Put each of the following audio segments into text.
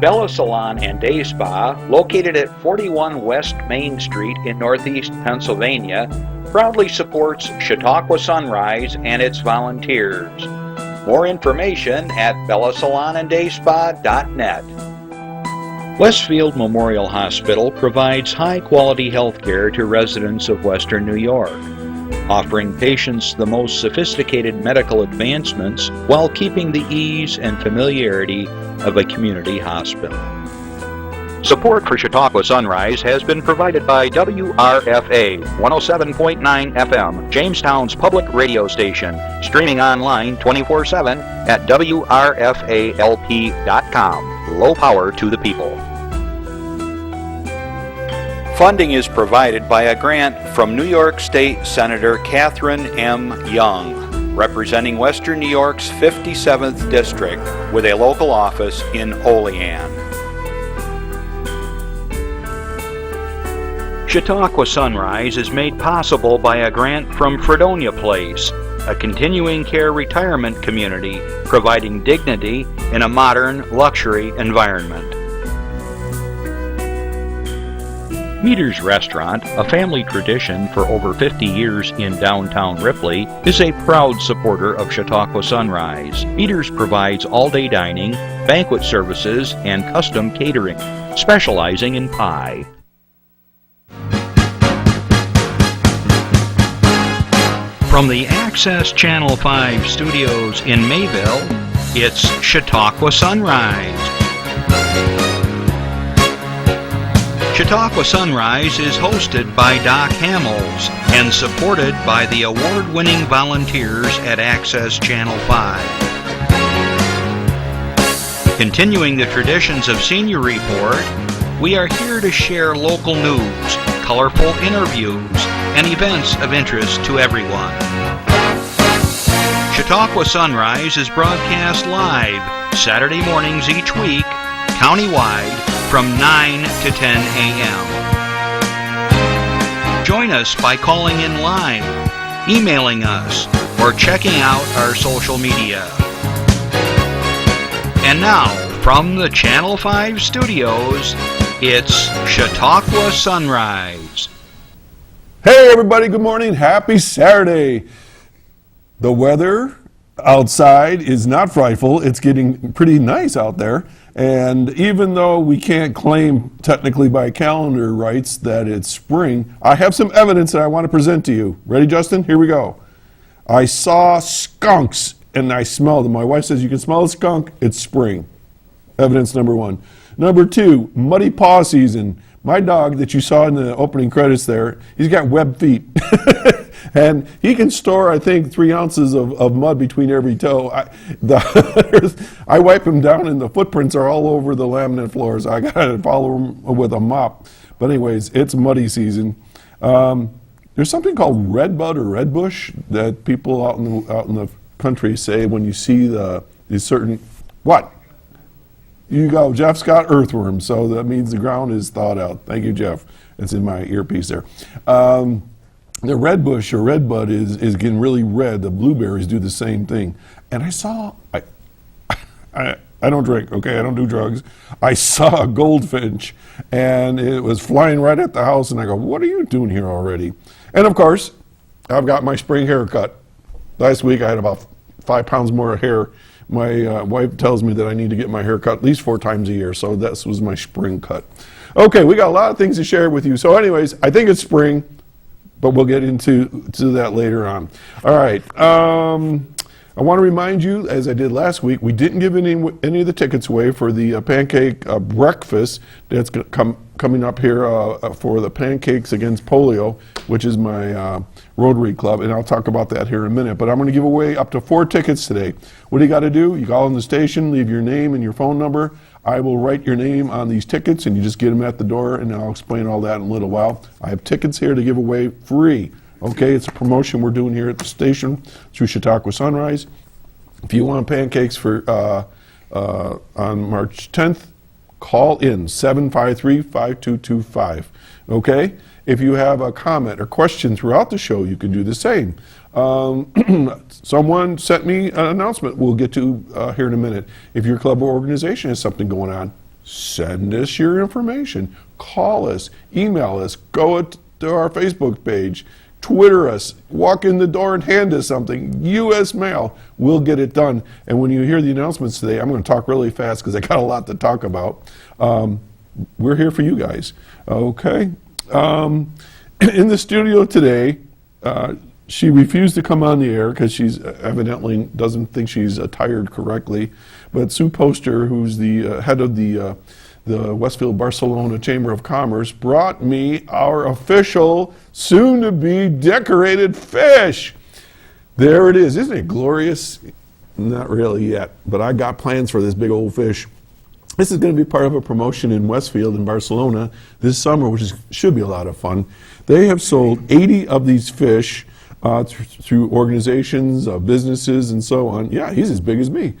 Bella Salon and Day Spa, located at 41 West Main Street in Northeast Pennsylvania, proudly supports Chautauqua Sunrise and its volunteers. More information at bellasalonanddayspa.net. Westfield Memorial Hospital provides high-quality health care to residents of Western New York, offering patients the most sophisticated medical advancements while keeping the ease and familiarity of a community hospital. Support for Chautauqua Sunrise has been provided by WRFA 107.9 FM, Jamestown's public radio station, streaming online 24/7 at WRFALP.com. Low power to the people. Funding is provided by a grant from New York State Senator Catherine M. Young, representing Western New York's 57th District with a local office in Olean. Chautauqua Sunrise is made possible by a grant from Fredonia Place, a continuing care retirement community providing dignity in a modern luxury environment. Meter's Restaurant, a family tradition for over 50 years in downtown Ripley, is a proud supporter of Chautauqua Sunrise. Meter's provides all-day dining, banquet services, and custom catering, specializing in pie. From the Access Channel 5 studios in Mayville, it's Chautauqua Sunrise. Chautauqua Sunrise is hosted by Doc Hamels and supported by the award-winning volunteers at Access Channel 5. Continuing the traditions of Senior Report, we are here to share local news, colorful interviews, and events of interest to everyone. Chautauqua Sunrise is broadcast live Saturday mornings each week, countywide, from 9 to 10 a.m. Join us by calling in live, emailing us, or checking out our social media. And now, from the Channel 5 studios, it's Chautauqua Sunrise. Hey everybody, good morning. Happy Saturday. The weather outside is not frightful. It's getting pretty nice out there. And even though we can't claim technically by calendar rights that it's spring, I have some evidence that I want to present to you. Ready, Justin? Here we go. I saw skunks and I smelled them. My wife says you can smell a skunk, it's spring. Evidence number one. Number two, muddy paw season. My dog that you saw in the opening credits there, he's got webbed feet. And he can store, I think, 3 ounces of mud between every toe. I wipe him down and the footprints are all over the laminate floors. I got to follow him with a mop. But anyways, it's muddy season. There's something called redbud or redbush that people out in the country say when you see these certain, what? You go, Jeff's got earthworms, so that means the ground is thawed out. Thank you, Jeff. It's in my earpiece there. The red bush or redbud is getting really red. The blueberries do the same thing. And I saw, I don't drink, okay? I don't do drugs. I saw a goldfinch, and it was flying right at the house, and I go, what are you doing here already? And of course, I've got my spring haircut. Last week I had about 5 pounds more hair. My wife tells me that I need to get my hair cut at least 4 times a year, so this was my spring cut. Okay, we got a lot of things to share with you. So anyways, I think it's spring, but we'll get into that later on. All right, I want to remind you, as I did last week, we didn't give any of the tickets away for the pancake breakfast that's coming up here for the Pancakes against Polio, which is my Rotary Club, and I'll talk about that here in a minute. But I'm going to give away up to 4 tickets today. What do you got to do? You call in the station, leave your name and your phone number. I will write your name on these tickets, and you just get them at the door, and I'll explain all that in a little while. I have tickets here to give away free. Okay, it's a promotion we're doing here at the station through Chautauqua Sunrise. If you want pancakes for on March 10th, call in 753-5225. Okay? If you have a comment or question throughout the show, you can do the same. Someone sent me an announcement we'll get to here in a minute. If your club or organization has something going on, send us your information. Call us, email us, go to our Facebook page, Twitter us, walk in the door and hand us something. U.S. mail. We'll get it done. And when you hear the announcements today, I'm going to talk really fast because I got a lot to talk about. We're here for you guys. Okay. In the studio today, she refused to come on the air because she's evidently doesn't think she's attired correctly. But Sue Poster, who's the head of the Westfield Barcelona Chamber of Commerce, brought me our official, soon-to-be decorated fish. There it is. Isn't it glorious? Not really yet, but I got plans for this big old fish. This is going to be part of a promotion in Westfield in Barcelona this summer, which should be a lot of fun. They have sold 80 of these fish through organizations, businesses, and so on. Yeah, he's as big as me.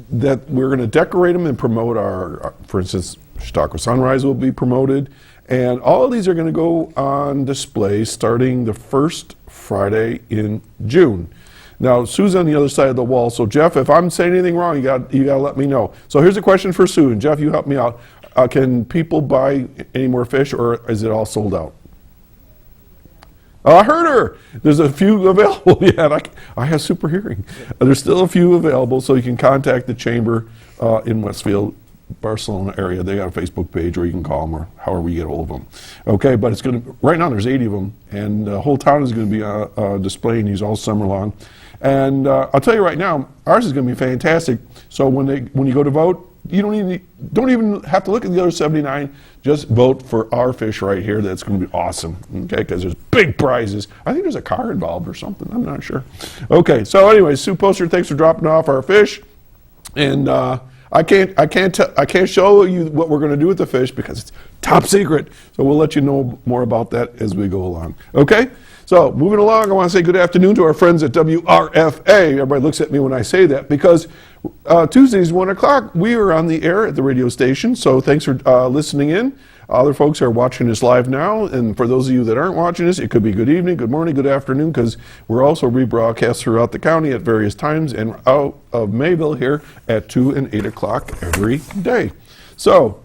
That we're going to decorate them and promote our, for instance, Chautauqua Sunrise will be promoted. And all of these are going to go on display starting the first Friday in June. Now, Sue's on the other side of the wall, so Jeff, if I'm saying anything wrong, you got to let me know. So here's a question for Sue, and Jeff, you help me out. Can people buy any more fish, or is it all sold out? I heard her. There's a few available yet. I have super hearing. There's still a few available, so you can contact the chamber in Westfield, Barcelona area. They got a Facebook page, or you can call them, or however you get a hold of them. Okay, but it's going to, right now there's 80 of them, and the whole town is going to be displaying these all summer long. And I'll tell you right now, ours is going to be fantastic. So when you go to vote, you don't even have to look at the other 79. Just vote for our fish right here. That's going to be awesome. Okay, because there's big prizes. I think there's a car involved or something. I'm not sure. Okay, so anyway, Sue Poster, thanks for dropping off our fish. And I can't show you what we're going to do with the fish because it's top secret. So we'll let you know more about that as we go along. Okay. So moving along, I want to say good afternoon to our friends at WRFA. Everybody looks at me when I say that because Tuesdays, 1 o'clock, we are on the air at the radio station. So thanks for listening in. Other folks are watching us live now. And for those of you that aren't watching us, it could be good evening, good morning, good afternoon, because we're also rebroadcast throughout the county at various times and out of Mayville here at 2 and 8 o'clock every day. So,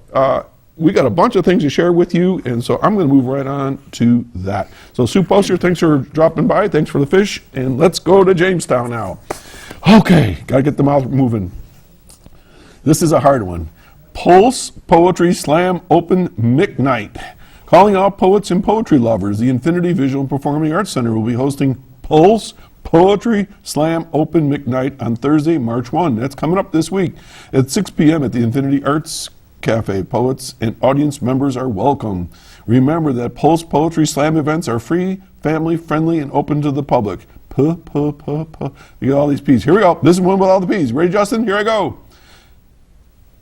we got a bunch of things to share with you, and so I'm going to move right on to that. So Sue Poster, thanks for dropping by. Thanks for the fish, and let's go to Jamestown now. Okay, got to get the mouth moving. This is a hard one. Pulse Poetry Slam Open Mic Night. Calling out poets and poetry lovers, the Infinity Visual and Performing Arts Center will be hosting Pulse Poetry Slam Open Mic Night on Thursday, March 1. That's coming up this week at 6 p.m. at the Infinity Arts Cafe. Poets and audience members are welcome. Remember that Pulse Poetry Slam events are free, family friendly, and open to the public. You got all these P's. Here we go. This is one with all the P's. Ready, Justin? Here I go.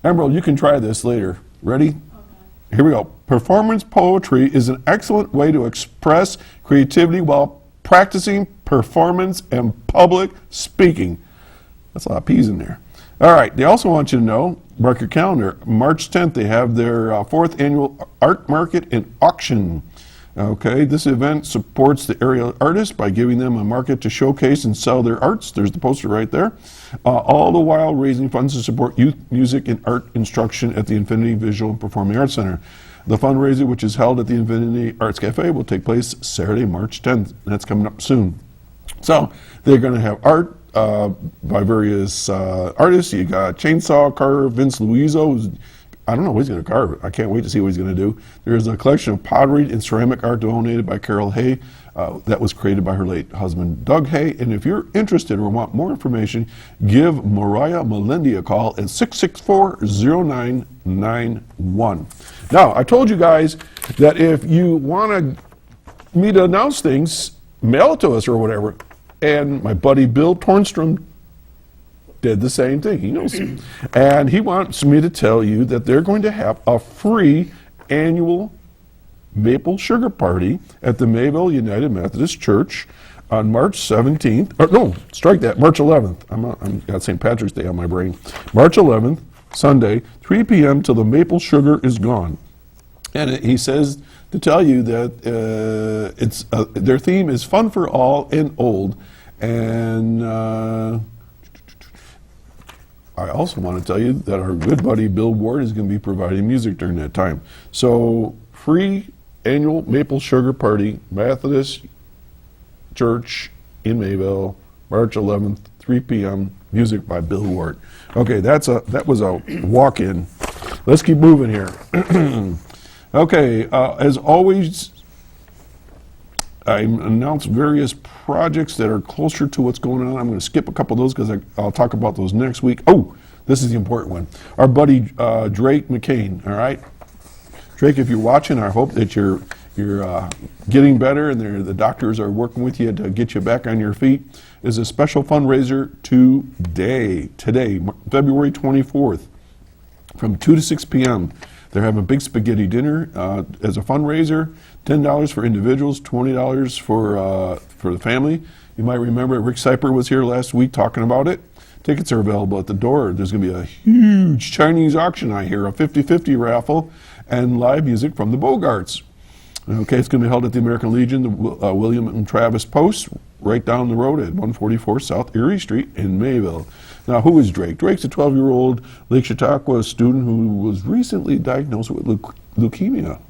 Emerald, you can try this later. Ready? Okay. Here we go. Performance poetry is an excellent way to express creativity while practicing performance and public speaking. That's a lot of P's in there. All right, they also want you to know, mark your calendar, March 10th, they have their fourth annual art market and auction. Okay, this event supports the area artists by giving them a market to showcase and sell their arts. There's the poster right there. All the while raising funds to support youth music and art instruction at the Infinity Visual and Performing Arts Center. The fundraiser, which is held at the Infinity Arts Cafe, will take place Saturday, March 10th. And that's coming up soon. So they're going to have art by various artists. You got Chainsaw Carver, Vince Luizzo. I don't know what he's going to carve. I can't wait to see what he's going to do. There's a collection of pottery and ceramic art donated by Carol Hay that was created by her late husband, Doug Hay. And if you're interested or want more information, give Mariah Melendi a call at 664-0991. Now, I told you guys that if you want me to announce things, mail it to us or whatever. And my buddy Bill Tornstrom did the same thing. He knows it. And he wants me to tell you that they're going to have a free annual maple sugar party at the Mayville United Methodist Church on March 17th. Or no, strike that, March 11th. I'm got St. Patrick's Day on my brain. March 11th, Sunday, 3 p.m. till the maple sugar is gone. And he says to tell you that their theme is fun for all and old. And I also want to tell you that our good buddy Bill Ward is going to be providing music during that time. So, free annual maple sugar party, Methodist Church in Mayville, March 11th, 3 p.m. Music by Bill Ward. Okay, that was a walk-in. Let's keep moving here. Okay, as always, I announced various projects that are closer to what's going on. I'm going to skip a couple of those because I'll talk about those next week. Oh, this is the important one. Our buddy Drake McCain, all right? Drake, if you're watching, I hope that you're getting better and the doctors are working with you to get you back on your feet. Is a special fundraiser today, February 24th, from 2 to 6 p.m. They're having a big spaghetti dinner as a fundraiser. $10 for individuals, $20 for the family. You might remember Rick Seiper was here last week talking about it. Tickets are available at the door. There's going to be a huge Chinese auction, I hear, a 50-50 raffle, and live music from the Bogarts. Okay, it's going to be held at the American Legion, the William and Travis Post, right down the road at 144 South Erie Street in Mayville. Now, who is Drake? Drake's a 12-year-old Lake Chautauqua student who was recently diagnosed with leukemia.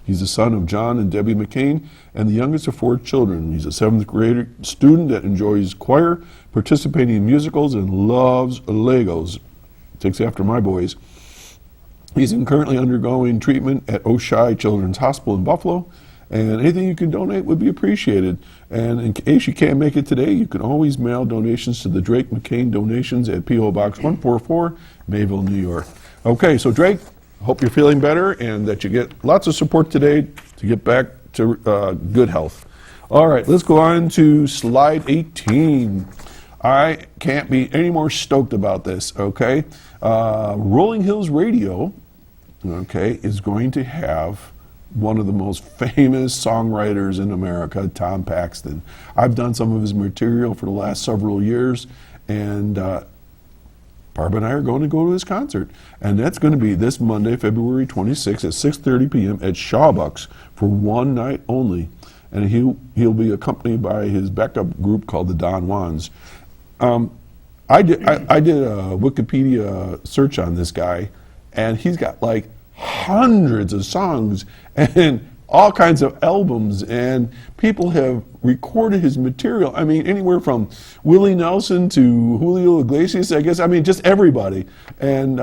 He's the son of John and Debbie McCain and the youngest of 4 children. He's a 7th grade student that enjoys choir, participating in musicals, and loves Legos. Takes after my boys. He's currently undergoing treatment at Oshai Children's Hospital in Buffalo, and anything you can donate would be appreciated. And in case you can't make it today, you can always mail donations to the Drake McCain Donations at P.O. Box 144, Mayville, New York. Okay, so Drake, hope you're feeling better and that you get lots of support today to get back to good health. All right, let's go on to slide 18. I can't be any more stoked about this, okay? Rolling Hills Radio, okay, is going to have one of the most famous songwriters in America, Tom Paxton. I've done some of his material for the last several years, and Barb and I are going to go to his concert. And that's going to be this Monday, February 26th at 6:30 p.m. at Shawbucks for one night only. And he'll be accompanied by his backup group called the Don Juans. I did a Wikipedia search on this guy, and he's got like hundreds of songs and all kinds of albums, and people have recorded his material. I mean, anywhere from Willie Nelson to Julio Iglesias, I guess. I mean, just everybody. And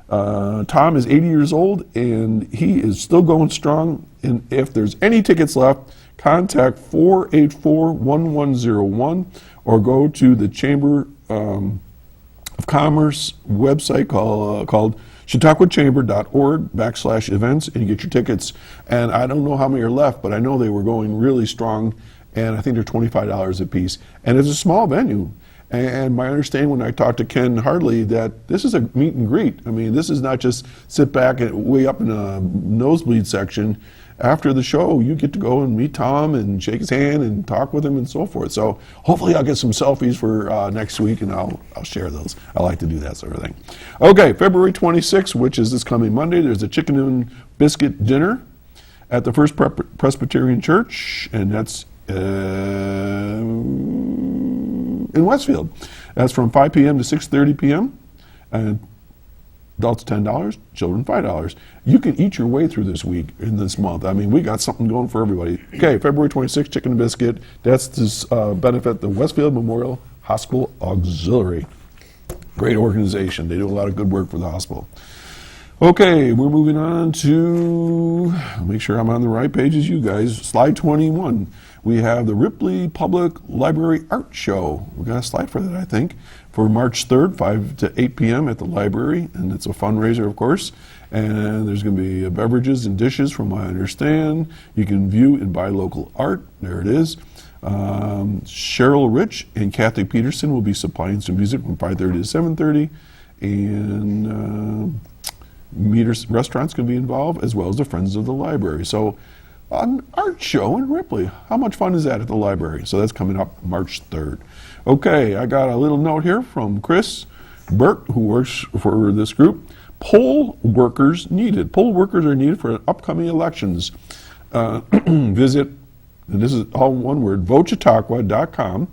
Tom is 80 years old, and he is still going strong. And if there's any tickets left, contact 484-1101 or go to the Chamber of Commerce website called chautauquachamber.org/events, and you get your tickets. And I don't know how many are left, but I know they were going really strong, and I think they're $25 a piece. And it's a small venue. And my understanding when I talked to Ken Hardley that this is a meet and greet. I mean, this is not just sit back and way up in a nosebleed section. After the show, you get to go and meet Tom and shake his hand and talk with him and so forth. So hopefully I'll get some selfies for next week, and I'll share those. I like to do that sort of thing. Okay, February 26th, which is this coming Monday, there's a chicken and biscuit dinner at the First Presbyterian Church, and that's in Westfield. That's from 5 p.m. to 6:30 p.m. and adults $10, children $5. You can eat your way through this week in this month. I mean, we got something going for everybody. Okay, February 26th, chicken and biscuit. That's to benefit the Westfield Memorial Hospital Auxiliary. Great organization. They do a lot of good work for the hospital. Okay, we're moving on to, make sure I'm on the right page as you guys, slide 21. We have the Ripley Public Library Art Show. We got a slide for that, I think, for March 3rd, 5 to 8 p.m. at the library, and it's a fundraiser, of course. And there's going to be beverages and dishes, from what I understand. You can view and buy local art. There it is. Cheryl Rich and Kathy Peterson will be supplying some music from 5:30 to 7:30, and restaurants can be involved, as well as the Friends of the Library. So, an art show in Ripley. How much fun is that at the library? So that's coming up March 3rd. Okay, I got a little note here from Chris Burt, who works for this group. Poll workers needed. Poll workers are needed for upcoming elections. Visit, and this is all one word, votechautauqua.com,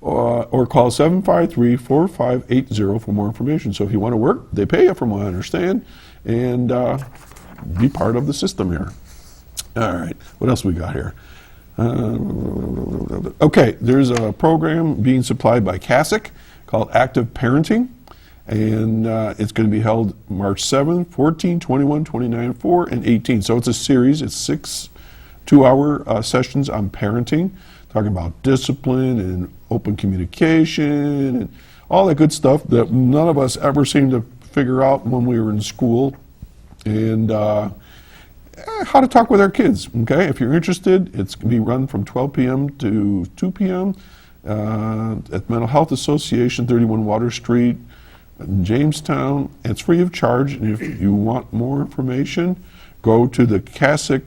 or call 753-4580 for more information. So if you want to work, they pay you from what I understand, and be part of the system here. All right, what else we got here? Okay, there's a program being supplied by CASIC called Active Parenting, and it's going to be held March 7th, 14, 21, 29, 4, and 18. So it's a series. It's 6 two-hour sessions on parenting, talking about discipline and open communication and all that good stuff that none of us ever seemed to figure out when we were in school, and how to talk with our kids. Okay, if you're interested, it's going to be run from 12 p.m. to 2 p.m. At Mental Health Association, 31 Water Street in Jamestown. It's free of charge, and if you want more information, go to the CASIC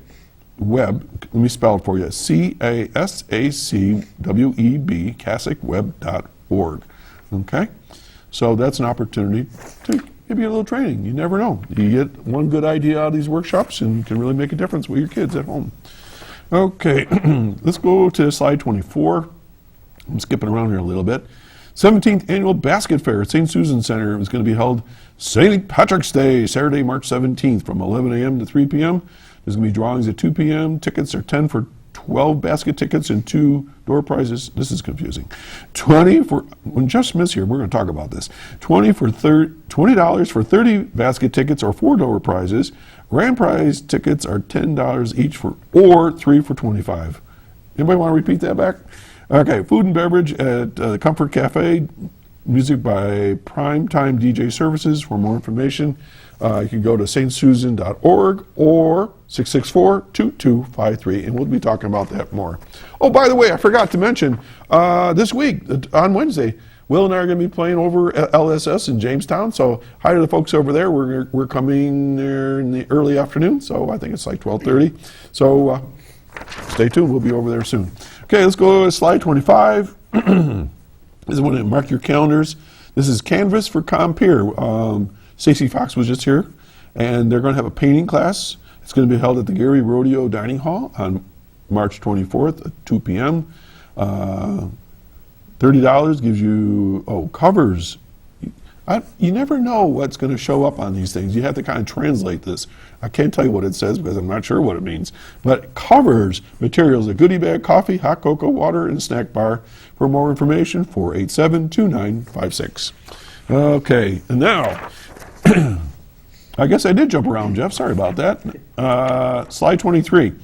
web. Let me spell it for you. CASACWEB, CASICweb.org. Okay, so that's an opportunity to give you a little training. You never know. You get one good idea out of these workshops and can really make a difference with your kids at home. Okay, let's go to slide 24. I'm skipping around here a little bit. 17th Annual Basket Fair at St. Susan Center is going to be held St. Patrick's Day, Saturday, March 17th from 11 a.m. to 3 p.m. There's going to be drawings at 2 p.m. Tickets are 10 for 12 basket tickets and 2 door prizes. This is confusing. 20 for, when Jeff Smith's here, we're going to talk about this. $20 for 30 basket tickets or 4 door prizes. Grand prize tickets are $10 each or 3 for $25. Anybody want to repeat that back? Okay, food and beverage at the Comfort Cafe. Music by Primetime DJ Services. For more information, you can go to stsusan.org or 664-2253, and we'll be talking about that more. Oh, by the way, I forgot to mention, this week, on Wednesday, Will and I are going to be playing over at LSS in Jamestown, so hi to the folks over there. We're coming there in the early afternoon, so I think it's like 12:30. So stay tuned, we'll be over there soon. Okay, let's go to slide 25. This is one to mark your calendars. This is Canvas for Compeer. Stacey Fox was just here, and they're going to have a painting class. It's going to be held at the Gary Rodeo Dining Hall on March 24th at 2 p.m. $30 gives you, covers. You never know what's going to show up on these things. You have to kind of translate this. I can't tell you what it says because I'm not sure what it means. But covers materials, a goodie bag, coffee, hot cocoa, water, and snack bar. For more information, 487-2956. Okay, and now, I guess I did jump around, Jeff. Sorry about that. Slide 23.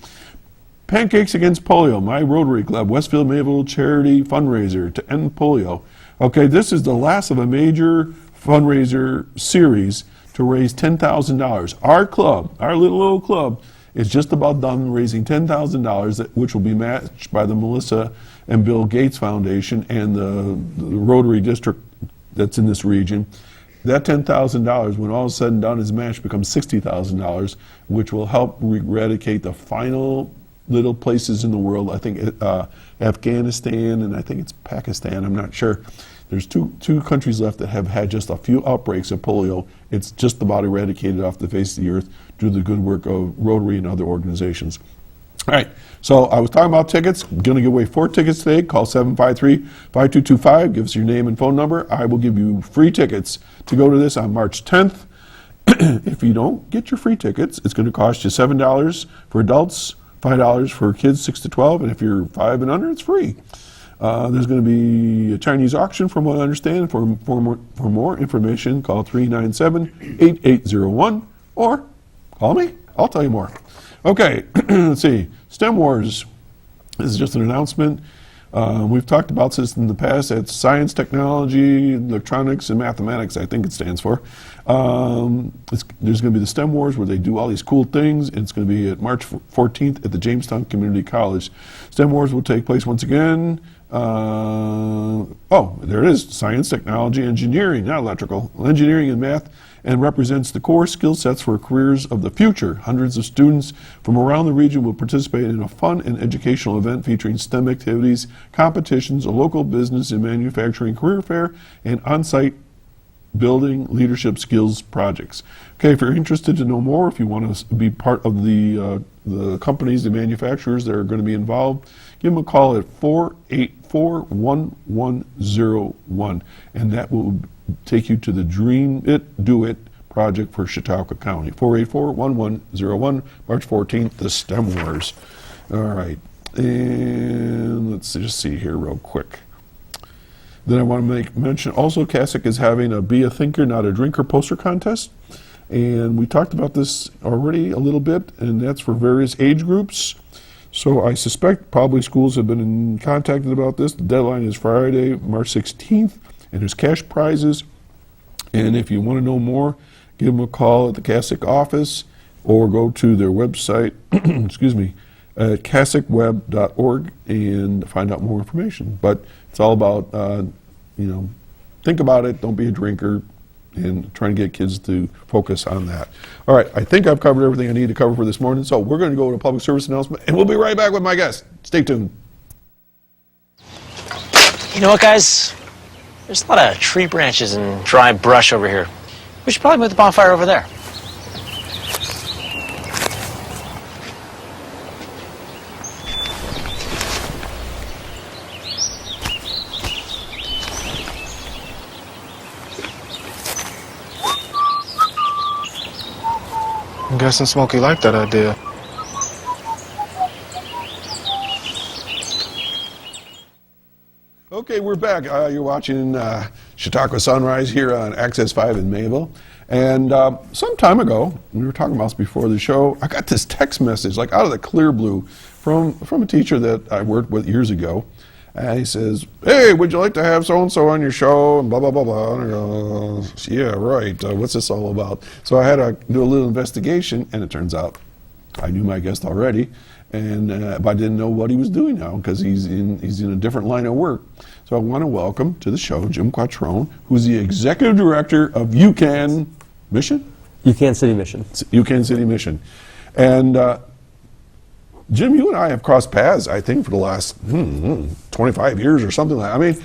Pancakes Against Polio, my Rotary Club, Westfield Mayville charity fundraiser to end polio. Okay, this is the last of a major fundraiser series to raise $10,000. Our club, our little old club, is just about done raising $10,000, which will be matched by the Melissa and Bill Gates Foundation and the Rotary District that's in this region. That $10,000, when all is said and done, is matched, becomes $60,000, which will help eradicate the final little places in the world. I think Afghanistan and I think it's Pakistan, I'm not sure. There's two countries left that have had just a few outbreaks of polio. It's just about eradicated off the face of the earth due to the good work of Rotary and other organizations. All right, so I was talking about tickets. I'm going to give away 4 tickets today. Call 753-5225. Give us your name and phone number. I will give you free tickets to go to this on March 10th. If you don't get your free tickets, it's going to cost you $7 for adults, $5 for kids 6 to 12, and if you're 5 and under, it's free. There's going to be a Chinese auction, from what I understand. For more information, call 397-8801 or call me. I'll tell you more. Okay, let's see. STEM Wars. This is just an announcement. We've talked about this in the past. It's science, technology, electronics, and mathematics, I think it stands for. There's going to be the STEM Wars where they do all these cool things. It's going to be at March 14th at the Jamestown Community College. STEM Wars will take place once again. There it is. Science, technology, engineering, not electrical. Engineering and math, and represents the core skill sets for careers of the future. Hundreds of students from around the region will participate in a fun and educational event featuring STEM activities, competitions, a local business and manufacturing career fair, and on-site building leadership skills projects. Okay, if you're interested to know more, if you want to be part of the companies, the manufacturers that are going to be involved, give them a call at 484 484-1101, and that will take you to the Dream It, Do It project for Chautauqua County. 484-1101, March 14th, the STEM Wars. All right, and let's just see here real quick. Then I want to mention also CASIC is having a Be a Thinker, Not a Drinker poster contest. And we talked about this already a little bit, and that's for various age groups. So I suspect probably schools have been contacted about this. The deadline is Friday, March 16th, and there's cash prizes. And if you want to know more, give them a call at the CASIC office or go to their website, excuse me, at casicweb.org and find out more information. But it's all about, think about it, don't be a drinker, and trying to get kids to focus on that. All right, I think I've covered everything I need to cover for this morning, so we're going to go to a public service announcement, and we'll be right back with my guest. Stay tuned. You know what, guys? There's a lot of tree branches and dry brush over here. We should probably move the bonfire over there. I'm guessing Smokey liked that idea. Okay, we're back. You're watching Chautauqua Sunrise here on Access 5 in Mayville. And some time ago, we were talking about this before the show, I got this text message, like out of the clear blue, from a teacher that I worked with years ago. And he says, hey, would you like to have so-and-so on your show? And blah, blah, blah, blah. And I go, yeah, right. What's this all about? So I had to do a little investigation, and it turns out I knew my guest already, but I didn't know what he was doing now because he's in a different line of work. So I want to welcome to the show Jim Quattrone, who's the Executive Director of UCAN Mission? UCAN City Mission. UCAN City Mission. And Jim, you and I have crossed paths, I think, for the last 25 years or something like that. I mean,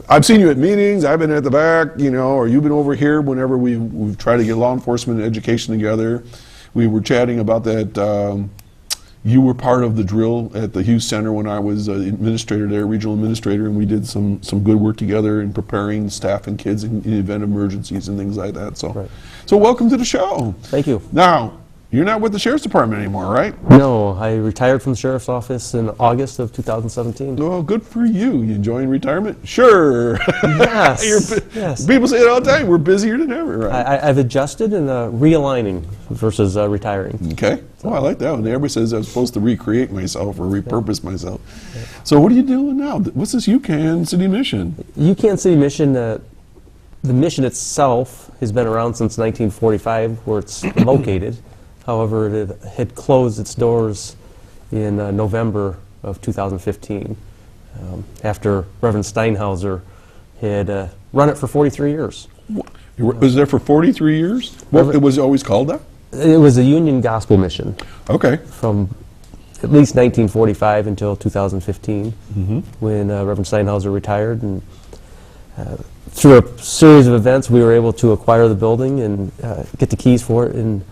I've seen you at meetings, I've been at the back, or you've been over here whenever we've tried to get law enforcement and education together. We were chatting about that. You were part of the drill at the Hughes Center when I was administrator there, regional administrator, and we did some good work together in preparing staff and kids in event emergencies and things like that. So, So welcome to the show. Thank you. Now, you're not with the Sheriff's Department anymore, right? No, I retired from the Sheriff's Office in August of 2017. Well, good for you. You enjoying retirement? Sure. Yes. Yes. People say it all the time. We're busier than ever, right? I've adjusted and realigning versus retiring. Okay. Oh, I like that one. Everybody says I'm supposed to recreate myself or repurpose myself. So what are you doing now? What's this UCAN City Mission? UCAN City Mission, the mission itself has been around since 1945, where it's located. However, it had closed its doors in November of 2015 after Reverend Steinhauser had run it for 43 years. You was there for 43 years? Well, it was always called that? It was a Union Gospel Mission. Okay. From at least 1945 until 2015, when Reverend Steinhauser retired. And through a series of events, we were able to acquire the building and get the keys for it in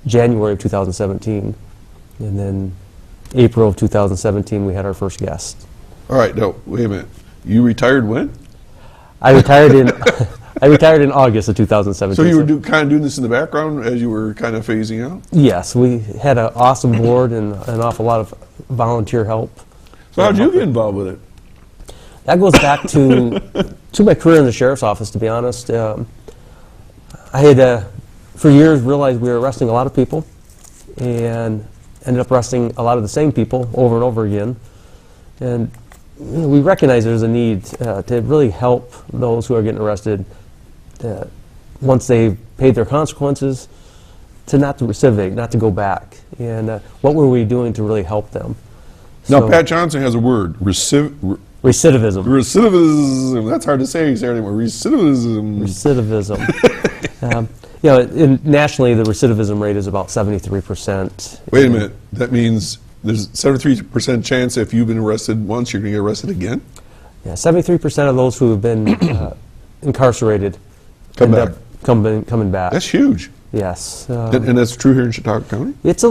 January of 2017, and then April of 2017 we had our first guest. All right, no, wait a minute. You retired when? I retired in I retired in August of 2017. So you were kind of doing this in the background as you were kind of phasing out? Yes, we had an awesome board and an awful lot of volunteer help. So how did you get involved with it? That goes back to my career in the Sheriff's Office, to be honest. I had for years realized we were arresting a lot of people and ended up arresting a lot of the same people over and over again. And we recognize there's a need to really help those who are getting arrested once they've paid their consequences, to not to recidivate, not to go back. And what were we doing to really help them? Now, Pat Johnson has a word, recidivism. Recidivism. That's hard to say Saturday morning. Recidivism. Recidivism. Nationally, the recidivism rate is about 73%. Wait a minute. That means there's 73% chance if you've been arrested once, you're going to get arrested again? Yeah, 73% of those who have been incarcerated Come back. Coming back. That's huge. Yes. And that's true here in Chautauqua County? It's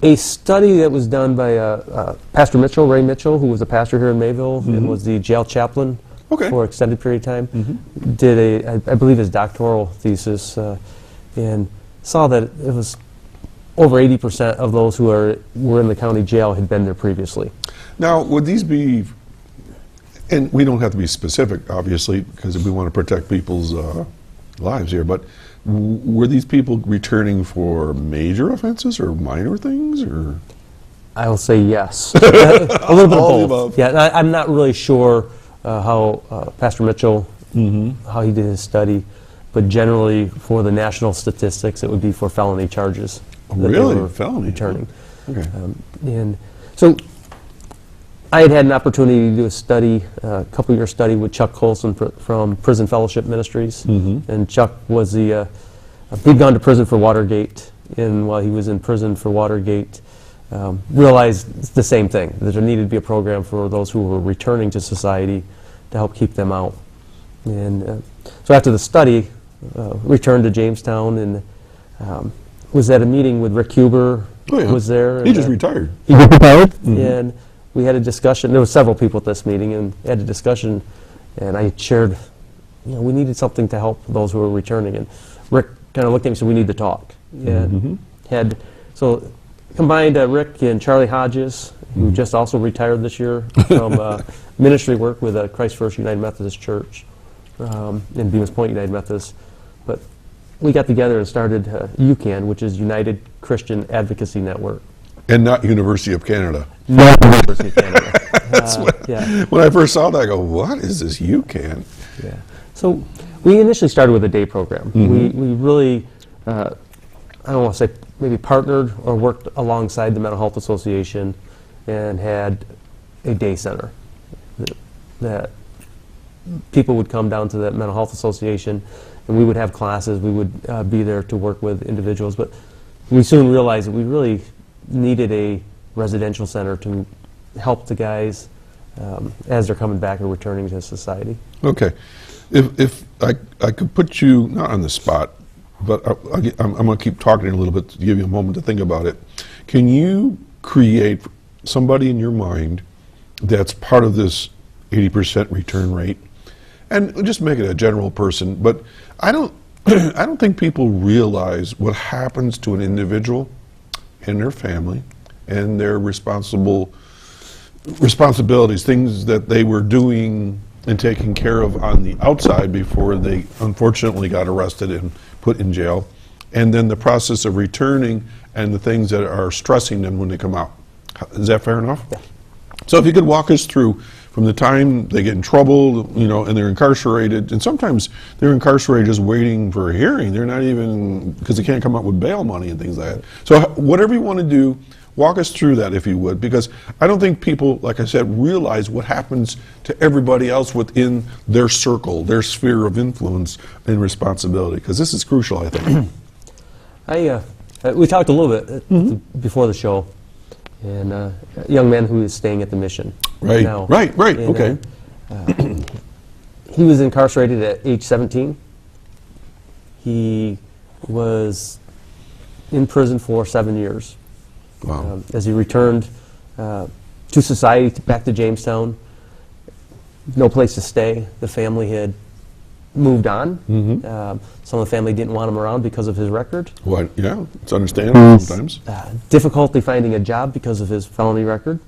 A study that was done by Pastor Mitchell, Ray Mitchell, who was a pastor here in Mayville and was the jail chaplain for an extended period of time, did I believe his doctoral thesis and saw that it was over 80% of those who were in the county jail had been there previously. Now, would these be, and we don't have to be specific, obviously, because we want to protect people's lives here, but were these people returning for major offenses or minor things, or? I will say yes. A little bit All of the both. above. Yeah, I'm not really sure how Pastor Mitchell, how he did his study, but generally for the national statistics, it would be for felony charges. that they Really? were Felony? Returning. Okay. And so I had an opportunity to do a study, a couple-year study with Chuck Colson from Prison Fellowship Ministries. And Chuck was he'd gone to prison for Watergate, and while he was in prison for Watergate, realized the same thing, that there needed to be a program for those who were returning to society to help keep them out. And so after the study, returned to Jamestown and was at a meeting with Rick Huber, was there. He just retired. He just retired, and we had a discussion. There were several people at this meeting, and had a discussion, and I shared, we needed something to help those who were returning, and Rick kind of looked at me and said, we need to talk. And so combined Rick and Charlie Hodges, who just also retired this year from ministry work with Christ First United Methodist Church in Bemis Point United Methodist. But we got together and started UCAN, which is United Christian Advocacy Network. And not University of Canada. Not University of Canada. When I first saw that, I go, what is this UCAN? Yeah. So we initially started with a day program. We really, I don't want to say maybe partnered or worked alongside the Mental Health Association and had a day center that people would come down to the Mental Health Association and we would have classes. We would be there to work with individuals, but we soon realized that we really needed a residential center to help the guys as they're coming back or returning to society. Okay. If I could put you, not on the spot, but I'm going to keep talking a little bit to give you a moment to think about it. Can you create somebody in your mind that's part of this 80% return rate? And just make it a general person, but I don't think people realize what happens to an individual and their family and their responsibilities, things that they were doing and taking care of on the outside before they unfortunately got arrested and put in jail, and then the process of returning and the things that are stressing them when they come out. Is that fair enough? Yeah. So if you could walk us through from the time they get in trouble, and they're incarcerated, and sometimes they're incarcerated just waiting for a hearing. They're not even, because they can't come up with bail money and things like that. So whatever you want to do, walk us through that if you would, because I don't think people, like I said, realize what happens to everybody else within their circle, their sphere of influence and responsibility, because this is crucial, I think. We talked a little bit before the show, and a young man who is staying at the mission Right, now. right, And, okay. He was incarcerated at age 17. He was in prison for 7 years. Wow. As he returned to society, back to Jamestown, no place to stay. The family had moved on. Some of the family didn't want him around because of his record. Well, yeah, it's understandable sometimes. Difficulty finding a job because of his felony record.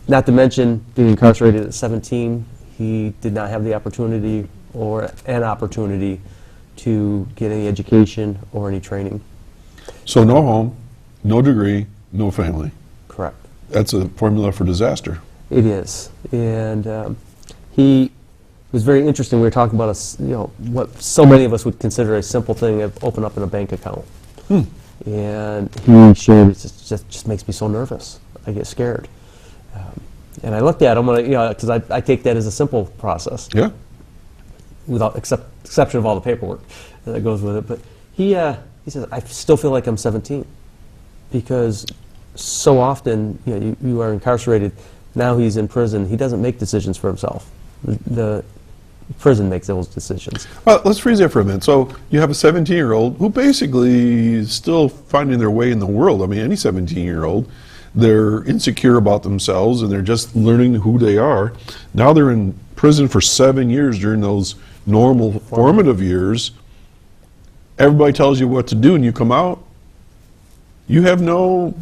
Not to mention being incarcerated at 17, he did not have the opportunity or an opportunity to get any education or any training. So no home, no degree, no family. Correct. That's a formula for disaster. It is, and he was very interesting. We were talking about what so many of us would consider a simple thing of open up in a bank account, and he shared it just makes me so nervous. I get scared, and I looked at him, because I take that as a simple process. Yeah. Without exception of all the paperwork that goes with it, but he says I still feel like I'm 17 because so often you are incarcerated. Now he's in prison. He doesn't make decisions for himself. The Prison makes those decisions. Well, let's freeze that for a minute. So you have a 17-year-old who basically is still finding their way in the world. I mean, any 17-year-old, they're insecure about themselves and they're just learning who they are. Now they're in prison for 7 years during those normal formative years. Everybody tells you what to do, and you come out, you have no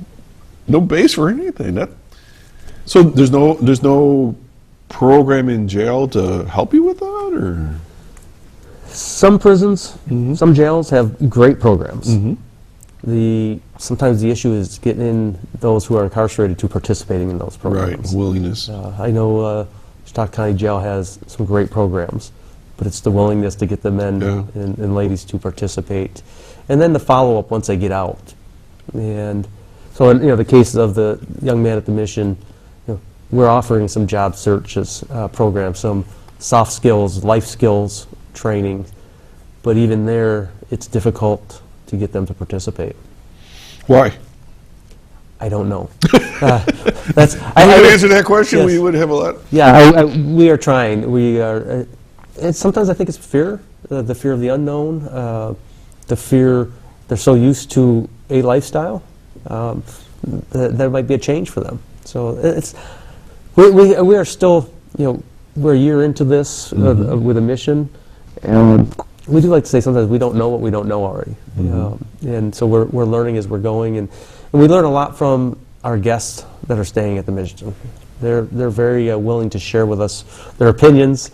base for anything. So there's no program in jail to help you with that, or? Some prisons, some jails have great programs. Sometimes the issue is getting those who are incarcerated to participating in those programs. Right, willingness. I know Chautauqua County Jail has some great programs, but it's the willingness to get the men and ladies to participate, and then the follow-up once they get out. And so, in the cases of the young man at the mission, we're offering some job searches programs, some soft skills, life skills training, but even there, it's difficult to get them to participate. Why? I don't know. I would answer that question. Yes. We would have a lot. Yeah, we are trying. We are. And sometimes I think it's fear, the fear of the unknown, the fear they're so used to a lifestyle that there might be a change for them. So it's. We are still, we're a year into this with a mission, and we do like to say sometimes we don't know what we don't know already. And so we're learning as we're going, and we learn a lot from our guests that are staying at the mission. They're very willing to share with us their opinions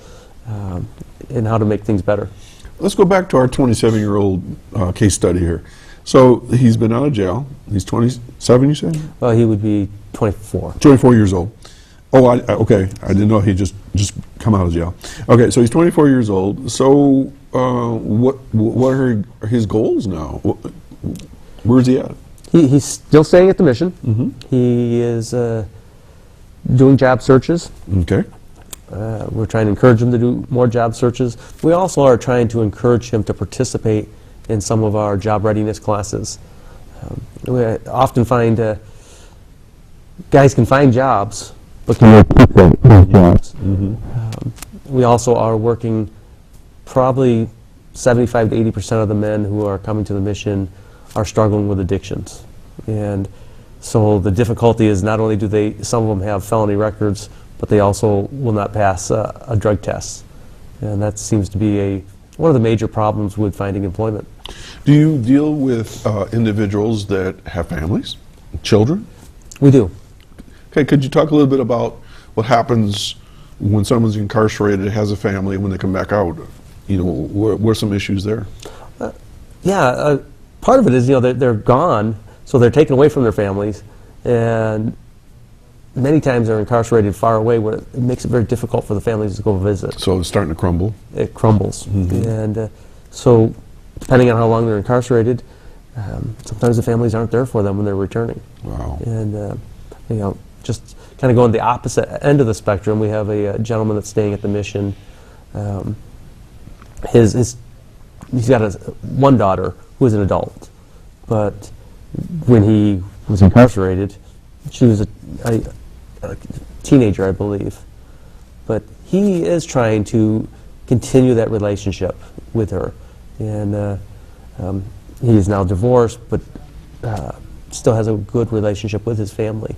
and how to make things better. Let's go back to our 27-year-old case study here. So he's been out of jail. He's 27, you said? Well, he would be 24. 24 years old. Oh, okay. I didn't know he just come out of jail. Okay, so he's 24 years old. So what are his goals now? Where's he at? He's still staying at the mission. He is doing job searches. Okay. We're trying to encourage him to do more job searches. We also are trying to encourage him to participate in some of our job readiness classes. We often find guys can find jobs, but can they keep those jobs? We also are working, probably 75 to 80% of the men who are coming to the mission are struggling with addictions. And so the difficulty is not only do some of them have felony records, but they also will not pass a drug test. And that seems to be one of the major problems with finding employment. Do you deal with individuals that have families, children? We do. Okay, could you talk a little bit about what happens when someone's incarcerated, has a family, when they come back out? What are some issues there? Part of it is, they're gone, so they're taken away from their families, and many times they're incarcerated far away, where it makes it very difficult for the families to go visit. So it's starting to crumble? It crumbles. And so depending on how long they're incarcerated, sometimes the families aren't there for them when they're returning. Wow. And just kind of going the opposite end of the spectrum, we have a gentleman that's staying at the mission. He's got one daughter who is an adult, but when he was incarcerated, she was a teenager, I believe. But he is trying to continue that relationship with her, and he is now divorced, but still has a good relationship with his family.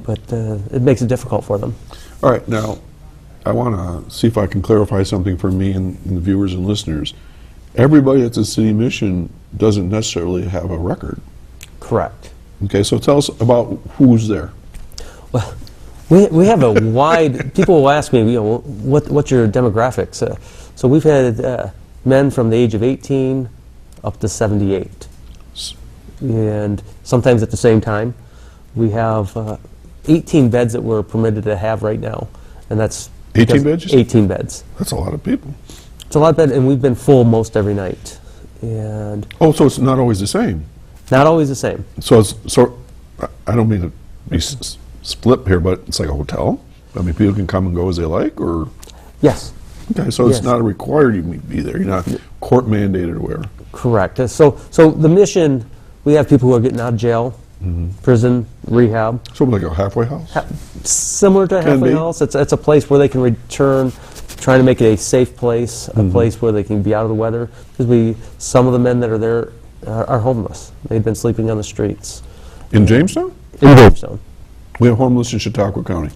But it makes it difficult for them. All right, now I want to see if I can clarify something for me and the viewers and listeners. Everybody at the city mission doesn't necessarily have a record. Correct. Okay, so tell us about who's there. Well, we have a wide. People will ask me, what's your demographics? So we've had men from the age of 18 up to 78, and sometimes at the same time. We have 18 beds that we're permitted to have right now, and that's 18 beds. 18 beds. That's a lot of people. It's a lot of beds, and we've been full most every night. And so it's not always the same. Not always the same. So I don't mean to be split here, but it's like a hotel. I mean, people can come and go as they like, or yes. Okay, so Yes. it's not required you be there. You're not court mandated or whatever. Correct. So the mission, we have people who are getting out of jail, prison, rehab. So like a halfway house. Similar to a Can halfway be. house. It's a place where they can return trying to make it a safe place, a place where they can be out of the weather. Because some of the men that are there are homeless. They've been sleeping on the streets. In Jamestown? In Jamestown. We have homeless in Chautauqua County.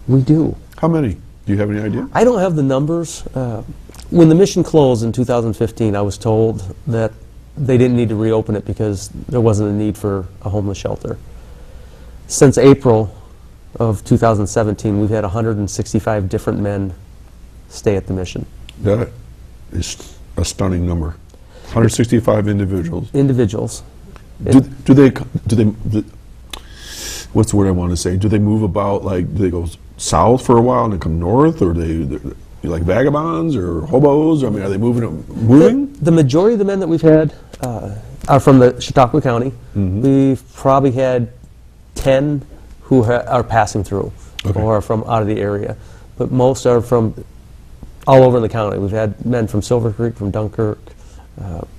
We do. How many? Do you have any idea? I don't have the numbers. When the mission closed in 2015, I was told that they didn't need to reopen it because there wasn't a need for a homeless shelter. Since April of 2017, we've had 165 different men stay at the mission. That is a stunning number. 165 individuals. Individuals. Do they, what's the word I want to say? Do they move about, like, do they go south for a while and then come north, or they're like vagabonds or hobos? I mean, are they moving? The majority of the men that we've had are from the Chautauqua County. We've probably had 10 who are passing through or are from out of the area. But most are from all over the county. We've had men from Silver Creek, from Dunkirk,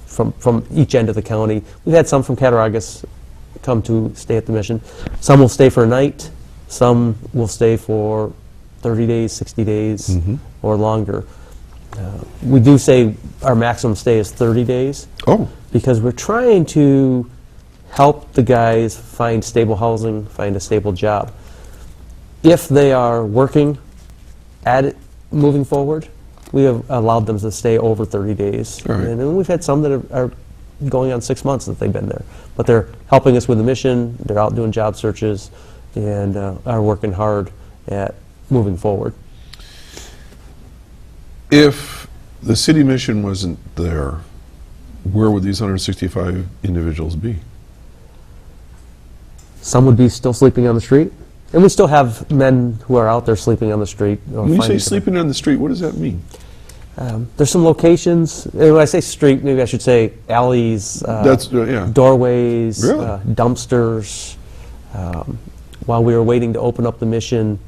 from each end of the county. We've had some from Cattaraugus come to stay at the mission. Some will stay for a night. Some will stay for 30 days, 60 days, or longer. We do say our maximum stay is 30 days. Oh. Because we're trying to help the guys find stable housing, find a stable job. If they are working at it moving forward, we have allowed them to stay over 30 days. Right. And then we've had some that are going on 6 months that they've been there. But they're helping us with the mission, they're out doing job searches, and are working hard at moving forward. If the city mission wasn't there, where would these 165 individuals be? Some would be still sleeping on the street. And we still have men who are out there sleeping on the street. When you say sleeping on the street, what does that mean? There's some locations, when I say street, maybe I should say alleys, Yeah. doorways, Really? dumpsters. While we were waiting to open up the mission,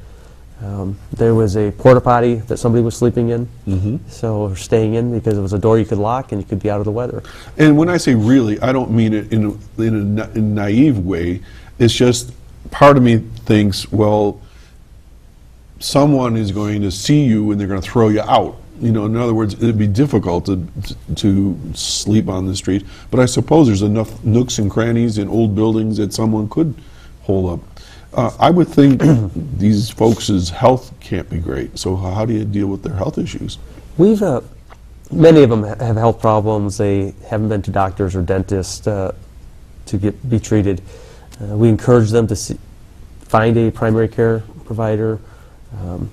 there was a porta potty that somebody was sleeping in. So we're staying in because it was a door you could lock and you could be out of the weather. And when I say really, I don't mean it in a naive way. It's just part of me thinks, well, someone is going to see you and they're going to throw you out. You know, in other words, it'd be difficult to sleep on the street. But I suppose there's enough nooks and crannies in old buildings that someone could hole up. I would think these folks' health can't be great. So how do you deal with their health issues? We've many of them have health problems. They haven't been to doctors or dentists to be treated. We encourage them to find a primary care provider.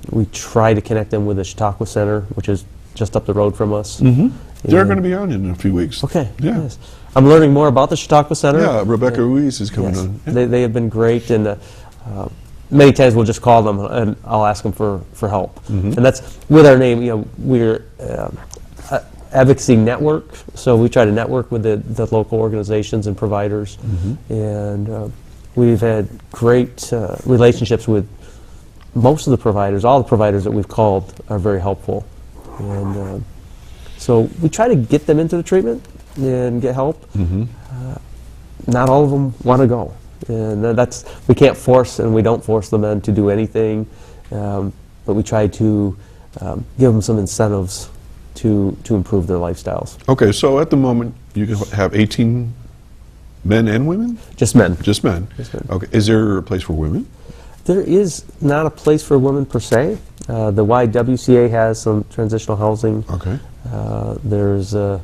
We try to connect them with the Chautauqua Center, which is just up the road from us. They're going to be on in a few weeks. Okay. Yeah. Yes. I'm learning more about the Chautauqua Center. Yeah, Rebecca Ruiz is coming on. Yeah. They have been great, and many times we'll just call them and I'll ask them for help. And that's with our name. You know, we're advocacy network, so we try to network with the local organizations and providers, and we've had great relationships with most of the providers. All the providers that we've called are very helpful, and so we try to get them into the treatment and get help. Not all of them want to go, and we can't force, and we don't force the men to do anything, but we try to give them some incentives to improve their lifestyles. Okay, so at the moment you can have 18 men and women? Just men. Just men. Just men. Okay, is there a place for women? There is not a place for women per se. The YWCA has some transitional housing. Okay. There's the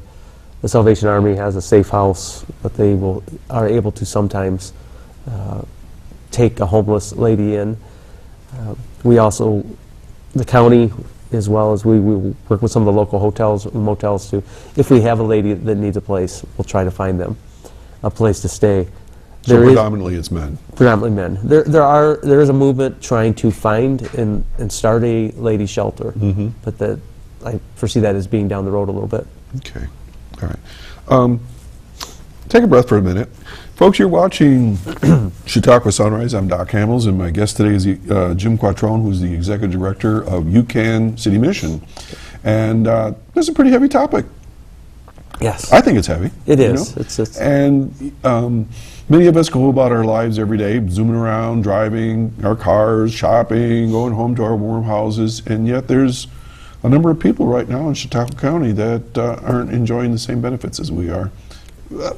Salvation Army has a safe house, but they are able to sometimes take a homeless lady in. We also, the county, as well as we work with some of the local hotels and motels too. If we have a lady that needs a place, we'll try to find them a place to stay. So predominantly it's men. Predominantly men. There is a movement trying to find and start a lady shelter, but I foresee that as being down the road a little bit. Okay, all right. Take a breath for a minute. Folks, you're watching Chautauqua Sunrise. I'm Doc Hamels, and my guest today is Jim Quattrone, who's the Executive Director of UCAN City Mission. And this is a pretty heavy topic. Yes. I think it's heavy. It is. You know? It's And many of us go about our lives every day, zooming around, driving our cars, shopping, going home to our warm houses, and yet there's a number of people right now in Chautauqua County that aren't enjoying the same benefits as we are.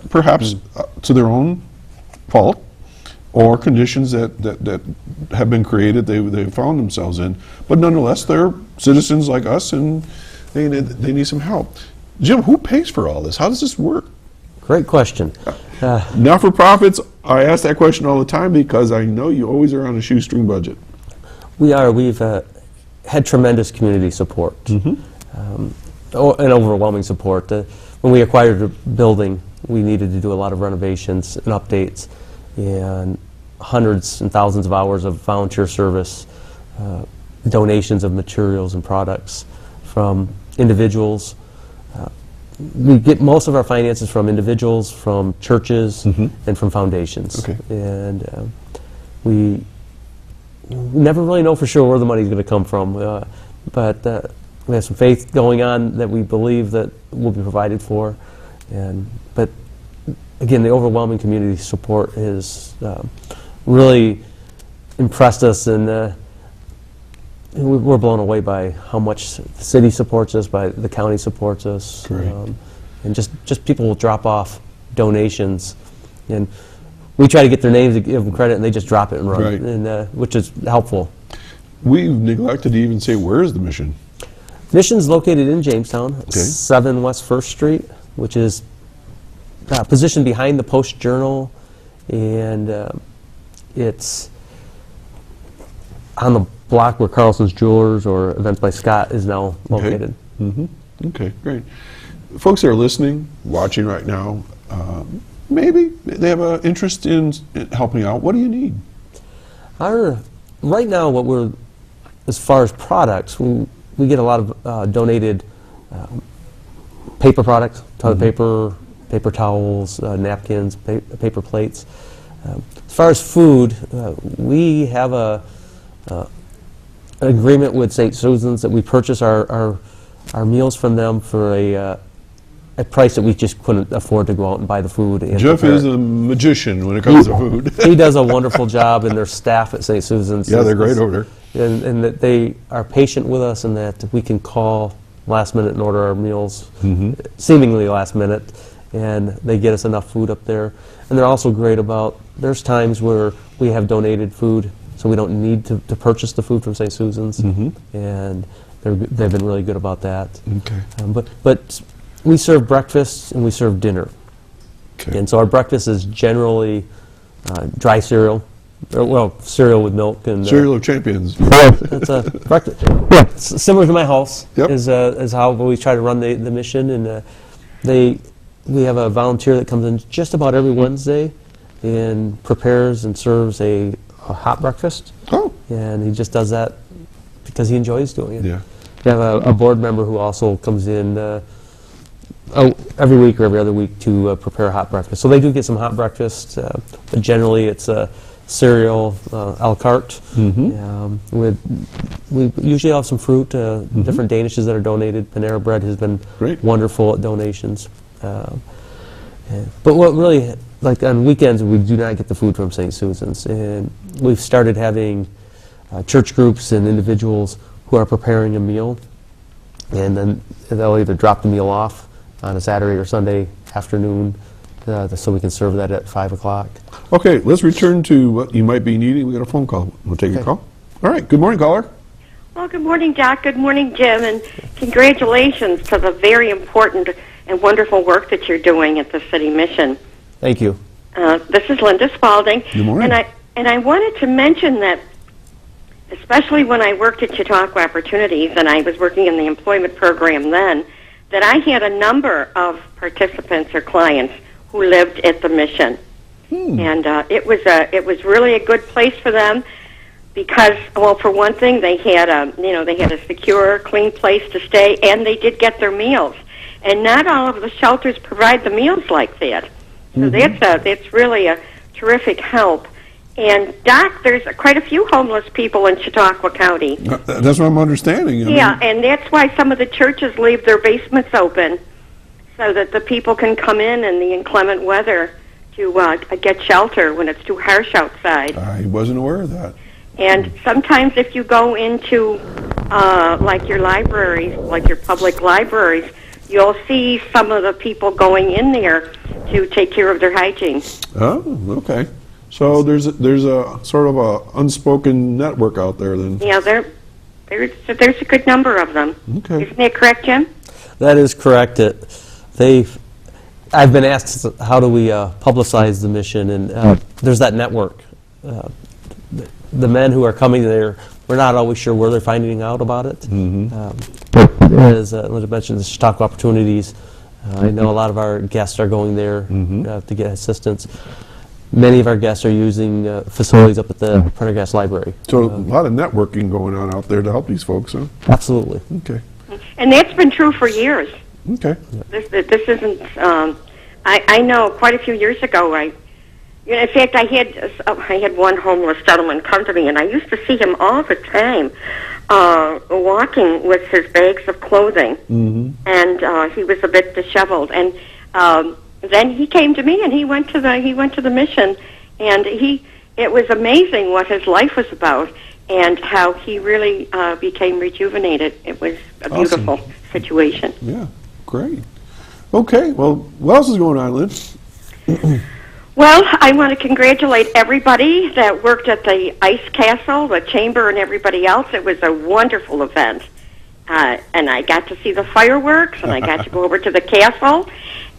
Perhaps to their own fault, or conditions that have been created they found themselves in. But nonetheless, they're citizens like us, and they need some help. Jim, who pays for all this? How does this work? Great question. Not-for-profits, I ask that question all the time because I know you always are on a shoestring budget. We are. We've had tremendous community support, an overwhelming support. When we acquired the building, we needed to do a lot of renovations and updates, and hundreds and thousands of hours of volunteer service, donations of materials and products from individuals. We get most of our finances from individuals, from churches, and from foundations. Okay. And we never really know for sure where the money is going to come from, but we have some faith going on that we believe that will be provided for. But again, the overwhelming community support has really impressed us, and we're blown away by how much the city supports us, by the county supports us, and just people will drop off donations, and we try to get their names to give them credit, and they just drop it and run, and which is helpful. We've neglected to even say, where is the mission? Mission's located in Jamestown, 7 West 1st Street, which is positioned behind the Post-Journal, and it's on the block where Carlson's Jewelers or Events by Scott is now located. Okay, great. Folks that are listening, watching right now, maybe they have an interest in helping out. What do you need? Right now, as far as products, we get a lot of donated paper products, toilet paper, paper towels, napkins, paper plates. As far as food, we have an agreement with St. Susan's that we purchase our meals from them for a price that we just couldn't afford to go out and buy the food. And Jeff is a magician when it comes to food. He does a wonderful job, and their staff at St. Susan's. Yeah, they're great over there. And that they are patient with us, and that we can call last minute and order our meals, seemingly last minute, and they get us enough food up there. And they're also great about, there's times where we have donated food, so we don't need to purchase the food from St. Susan's, and they've been really good about that. Okay. But we serve breakfast and we serve dinner. Okay. And so our breakfast is generally dry cereal, cereal with milk and Cereal of champions. That's a breakfast. Yeah, similar to my house. Yep. Is how we try to run the mission, and we have a volunteer that comes in just about every Wednesday and prepares and serves a hot breakfast. Oh. And he just does that because he enjoys doing it. Yeah. We have a board member who also comes in every week or every other week to prepare a hot breakfast. So they do get some hot breakfast, but generally it's cereal, a la carte. We usually have some fruit, different danishes that are donated. Panera Bread has been wonderful at donations. But what really, like on weekends, we do not get the food from St. Susan's. And we've started having church groups and individuals who are preparing a meal, and then they'll either drop the meal off on a Saturday or Sunday afternoon so we can serve that at 5 o'clock. Okay, let's return to what you might be needing. We got a phone call. We'll take a call. All right, good morning, caller. Well, good morning, Doc. Good morning, Jim, and congratulations to the very important and wonderful work that you're doing at the City Mission. Thank you. This is Linda Spaulding. Good morning. And I wanted to mention that, especially when I worked at Chautauqua Opportunities, and I was working in the employment program then, that I had a number of participants or clients who lived at the Mission. And it was really a good place for them because, well, for one thing, they had a secure, clean place to stay, and they did get their meals. And not all of the shelters provide the meals like that. So that's really a terrific help. And, Doc, there's quite a few homeless people in Chautauqua County. That's what I'm understanding. And that's why some of the churches leave their basements open so that the people can come in the inclement weather to get shelter when it's too harsh outside. I wasn't aware of that. And sometimes if you go into like your libraries, like your public libraries, you'll see some of the people going in there to take care of their hygiene. Oh, okay. So there's a sort of a unspoken network out there then. Yeah, there's a good number of them. Okay. Isn't that correct, Jim? That is correct. I've been asked how do we publicize the mission, and there's that network. The men who are coming there, we're not always sure where they're finding out about it. But as Linda mentioned, the Chautauqua opportunities. I know a lot of our guests are going there to get assistance. Many of our guests are using facilities up at the Prendergast Library. So a lot of networking going on out there to help these folks, huh? Absolutely. Okay. And that's been true for years. Okay. This isn't. I know quite a few years ago. In fact, I had one homeless gentleman come to me, and I used to see him all the time, walking with his bags of clothing, and he was a bit disheveled. And then he came to me, and he went to the mission, and it was amazing what his life was about, and how he really became rejuvenated. It was a beautiful situation. Yeah, great. Okay, well, what else is going on, Lynn? Well, I want to congratulate everybody that worked at the Ice Castle, the Chamber, and everybody else. It was a wonderful event. And I got to see the fireworks, and I got to go over to the castle.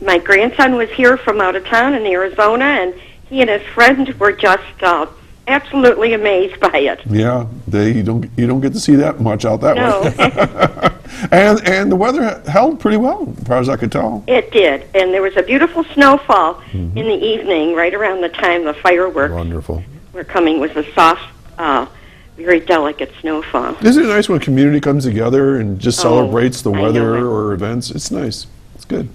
My grandson was here from out of town in Arizona, and he and his friend were just absolutely amazed by it. Yeah, you don't get to see that much out that way. And the weather held pretty well, as far as I could tell. It did, and there was a beautiful snowfall in the evening, right around the time the fireworks were coming. It was a soft, very delicate snowfall. Isn't it nice when a community comes together and just celebrates the weather or events? It's nice. It's good.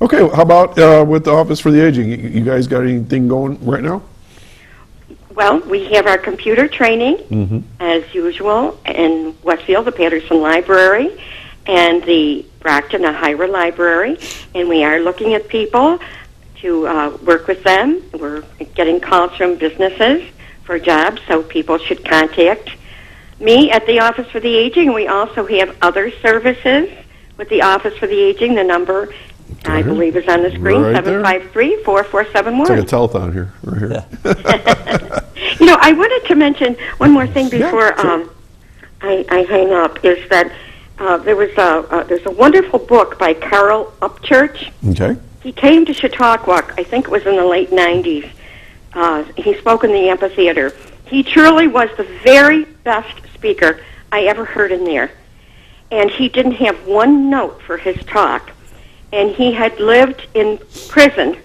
Okay, how about with the Office for the Aging? You guys got anything going right now? Well, we have our computer training, as usual, in Westfield, the Patterson Library, and the Brockton, Ohio Library, and we are looking at people to work with them. We're getting calls from businesses for jobs, so people should contact me at the Office for the Aging. We also have other services with the Office for the Aging. The number, I believe, is on the screen, Right 753-4471. It's like a telethon here, right here. Yeah. You know, I wanted to mention one more thing before sure. I hang up, is that there's a wonderful book by Carl Upchurch. Okay. He came to Chautauqua, I think it was in the late 90s. He spoke in the amphitheater. He truly was the very best speaker I ever heard in there. And he didn't have one note for his talk. And he had lived in prison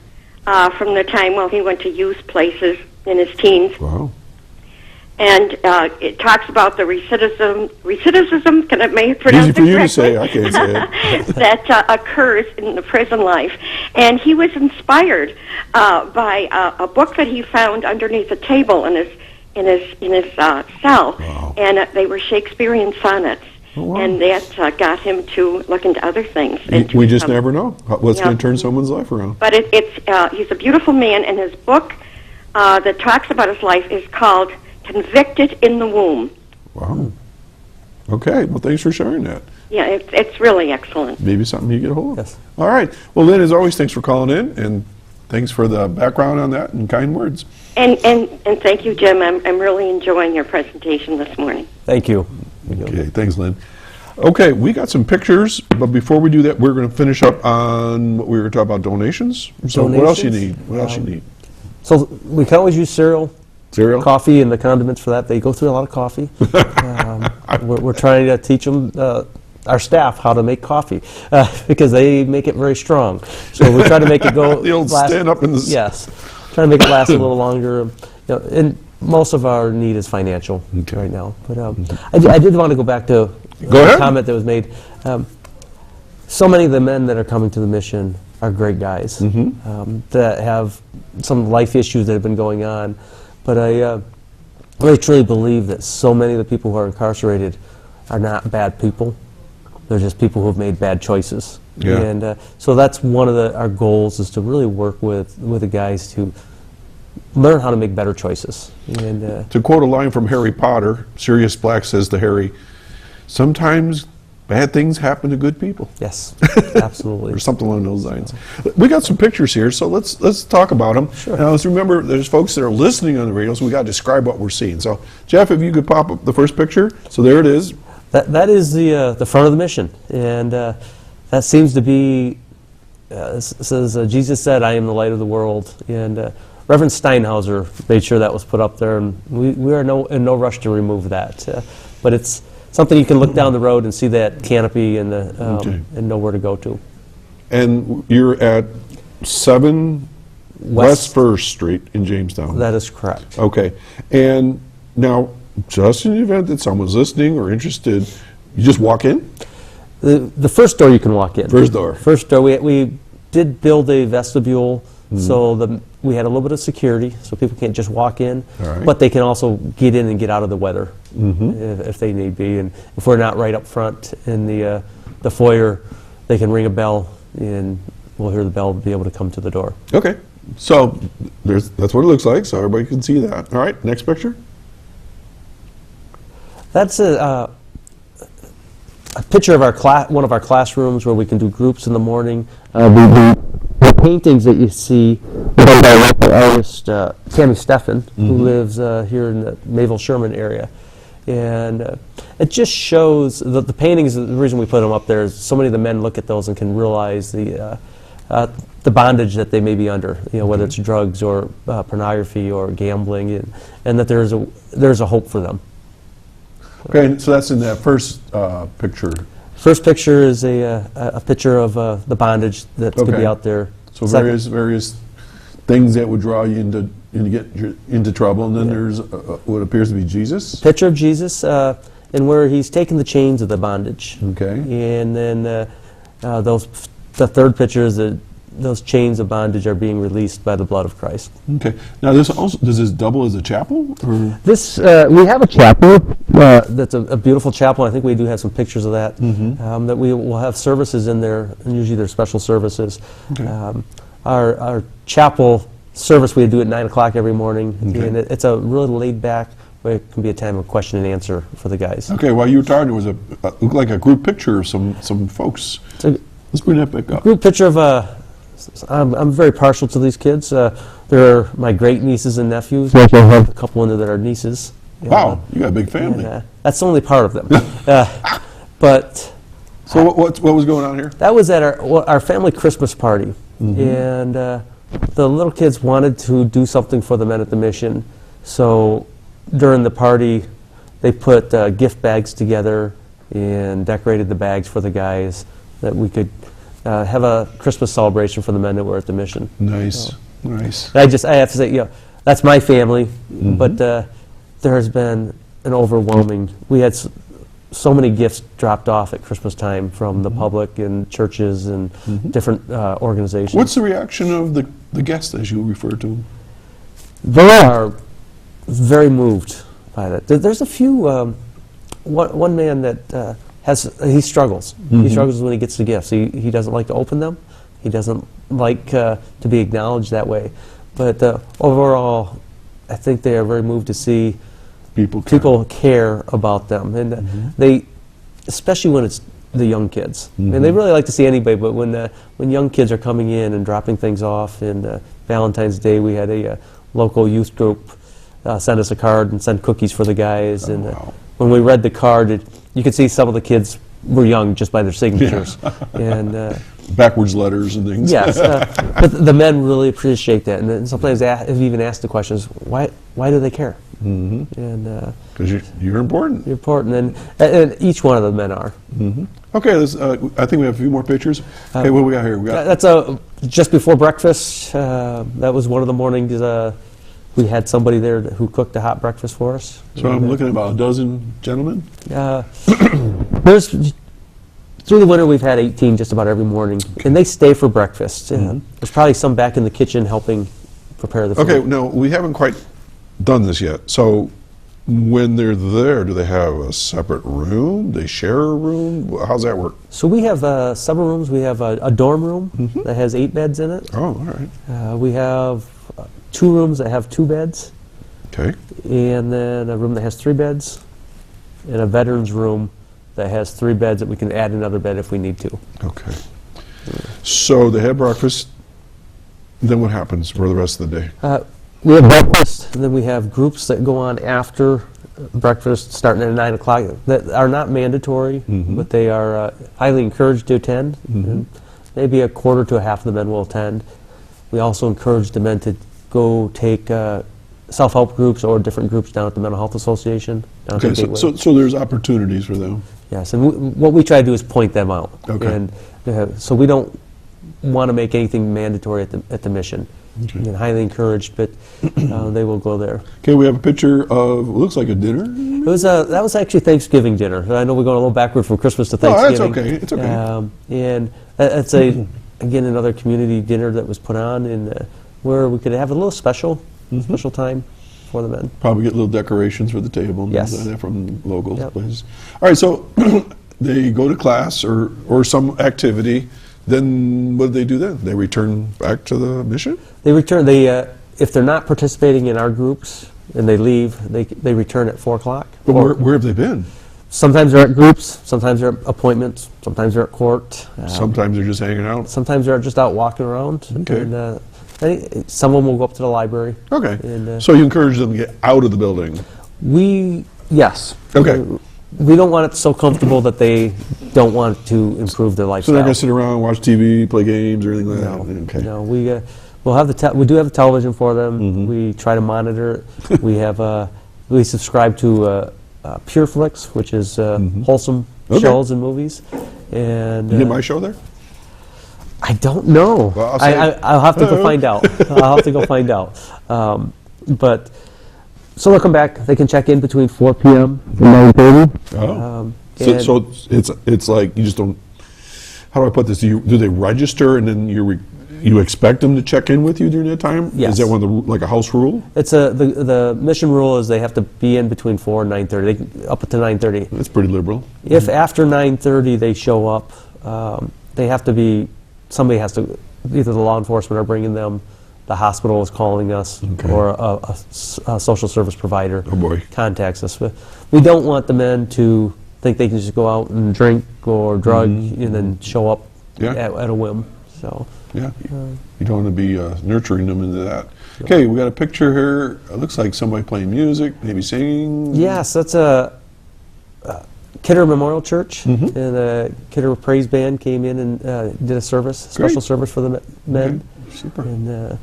from the time, he went to youth places in his teens. Wow. And it talks about the recidivism, can I may pronounce Easy it for you correctly? to say, I can't say it. that occurs in the prison life. And he was inspired by a book that he found underneath a table in his cell. Wow. And they were Shakespearean sonnets. Oh, wow. And that got him to look into other things. We just never know what's going to turn someone's life around. But he's a beautiful man, and his book that talks about his life is called Convicted in the Womb. Wow. Okay, well, thanks for sharing that. Yeah, it's really excellent. Maybe something you get a hold of. Yes. All right. Well, Lynn, as always, thanks for calling in, and thanks for the background on that and kind words. And thank you, Jim. I'm really enjoying your presentation this morning. Thank you. Okay, thanks, Lynn. Okay, we got some pictures, but before we do that, we're going to finish up on what we were talking about, donations. So what else you need? What else you need? So we can always use cereal, coffee, and the condiments for that. They go through a lot of coffee. We're trying to teach them, our staff, how to make coffee because they make it very strong. So we try to make it go. The old stand up in the... Yes, try to make it last a little longer. And most of our need is financial right now. But I did want to go back to a comment that was made. So many of the men that are coming to the mission are great guys that have some life issues that have been going on. But I really truly believe that so many of the people who are incarcerated are not bad people. They're just people who have made bad choices. Yeah. And so that's one of our goals, is to really work with the guys to learn how to make better choices. And to quote a line from Harry Potter, Sirius Black says to Harry, sometimes bad things happen to good people. Yes, absolutely. Or something along those lines. We got some pictures here, so let's talk about them. Sure. Now, let's remember, there's folks that are listening on the radio, so we got to describe what we're seeing. So, Jeff, if you could pop up the first picture. So there it is. That is the front of the mission, and that seems to be. It says Jesus said, "I am the light of the world," and Reverend Steinhauser made sure that was put up there, and we are in no rush to remove that, but it's something you can look down the road and see that canopy and and know where to go to. And you're at 7 West 1st Street in Jamestown. That is correct. Okay, and now, just in the event that someone's listening or interested, you just walk in? The first door you can walk in. First door. First door. We did build a vestibule, so we had a little bit of security, so people can't just walk in, but they can also get in and get out of the weather if they need be. And if we're not right up front in the foyer, they can ring a bell, and we'll hear the bell and be able to come to the door. Okay, so that's what it looks like, so everybody can see that. All right, next picture. That's a picture of one of our classrooms where we can do groups in the morning. The paintings that you see by local artist Tammy Steffen, who lives here in the Mayville-Sherman area. And it just shows that the paintings, the reason we put them up there is so many of the men look at those and can realize the bondage that they may be under, whether it's drugs or pornography or gambling, and that there's a hope for them. Okay, so that's in that first picture. First picture is a picture of the bondage that's going to be out there. So various things that would draw you into trouble, and then there's what appears to be Jesus. Picture of Jesus, and where he's taken the chains of the bondage. Okay. And then the third picture is that those chains of bondage are being released by the blood of Christ. Okay. Now, does this double as a chapel? Or? This we have a chapel that's a beautiful chapel. I think we do have some pictures of that. That we will have services in there, and usually they're special services. Okay. Our chapel service we do at 9 o'clock every morning, and it's a really laid back. Where it can be a time of question and answer for the guys. Okay. While you were talking, there was looked like a group picture of some folks. Let's bring that back up. Group picture of. I'm very partial to these kids. They're my great nieces and nephews. I have a couple in there that are nieces. Wow, you got a big family. And, that's only part of them. But so what was going on here? That was at our family Christmas party, and the little kids wanted to do something for the men at the mission. So during the party, they put gift bags together and decorated the bags for the guys that we could. Have a Christmas celebration for the men that were at the mission. Nice, nice. I have to say, that's my family, but there has been an overwhelming. We had so many gifts dropped off at Christmas time from the public and churches and different organizations. What's the reaction of the guests, as you refer to them? They are very moved by that. There's a few. One man that. He struggles. He struggles when he gets the gifts. He doesn't like to open them. He doesn't like to be acknowledged that way. But overall, I think they are very moved to see people care about them, and they, especially when it's the young kids. And they really like to see anybody. But when young kids are coming in and dropping things off, and Valentine's Day we had a local youth group send us a card and send cookies for the guys. When we read the card, you could see some of the kids were young just by their signatures. And backwards letters and things. Yes, but the men really appreciate that, and then sometimes have even asked the questions, why do they care? And because you're important. You're important, and each one of the men are. Okay, I think we have a few more pictures. Okay, what do we got here? That's just before breakfast. That was one of the mornings. We had somebody there who cooked a hot breakfast for us. So I'm looking at about a dozen gentlemen? Through the winter we've had 18 just about every morning, and they stay for breakfast. There's probably some back in the kitchen helping prepare the food. Okay, no, we haven't quite done this yet. So when they're there, do they have a separate room? They share a room? How's that work? So we have several rooms. We have a dorm room that has 8 beds in it. Oh, all right. We have 2 rooms that have 2 beds. Okay. And then a room that has 3 beds, and a veterans room that has 3 beds that we can add another bed if we need to. Okay. So they have breakfast. Then what happens for the rest of the day? We have breakfast, and then we have groups that go on after breakfast, starting at 9 o'clock, that are not mandatory, but they are highly encouraged to attend. And maybe a quarter to a half of the men will attend. We also encourage the men to go take self-help groups or different groups down at the Mental Health Association. Down at the Okay, Gateway. so there's opportunities for them. Yes, and what we try to do is point them out. Okay. And so we don't want to make anything mandatory at the mission. Okay. Again, highly encouraged, but they will go there. Okay, we have a picture of, looks like a dinner. That was actually Thanksgiving dinner. I know we're going a little backward from Christmas to Thanksgiving. Oh, that's okay. It's okay. And it's again another community dinner that was put on, and where we could have a little special time for the men. Probably get little decorations for the table. And Yes. things like that from local Yep. places. All right, so they go to class or some activity. Then what do they do then? They return back to the mission? They return. If they're not participating in our groups and they leave, they return at 4 o'clock. But where have they been? Sometimes they're at groups, sometimes they're at appointments, sometimes they're at court. Sometimes they're just hanging out. Sometimes they're just out walking around. Okay. And, some of them will go up to the library. Okay. And, So you encourage them to get out of the building. Yes. Okay. We don't want it so comfortable that they don't want to improve their So lifestyle. they're going to sit around, watch TV, play games, or anything like that? Okay. No, we'll have we do have the television for them. We try to monitor it. We have we subscribe to Pure Flix, which is wholesome Okay. shows and movies. And You get my show there? I don't know. Well, I'll say- I'll have to go find out. I'll have to go find out. But so they'll come back. They can check in between 4 p.m. and 9:30. Oh. And So it's like you just don't. How do I put this? Do they register and then you expect them to check in with you during that time? Yes. Is that one of the like a house rule? it's the mission rule is they have to be in between 4 and 9:30, up to 9:30. That's pretty liberal. If after 9:30 they show up, they have to be, somebody has to, either the law enforcement are bringing them, the hospital is calling us, Okay. or a social service provider Oh, boy. contacts us. But we don't want the men to think they can just go out and drink or drug and then show up Yeah. at a whim. So Yeah. You don't want to be nurturing them into that. Okay, we got a picture here. It looks like somebody playing music, maybe singing. yes, that's a Kidder Memorial Church, and the Kidder Praise Band came in and did a service, special Great. service for the men. Okay, super. And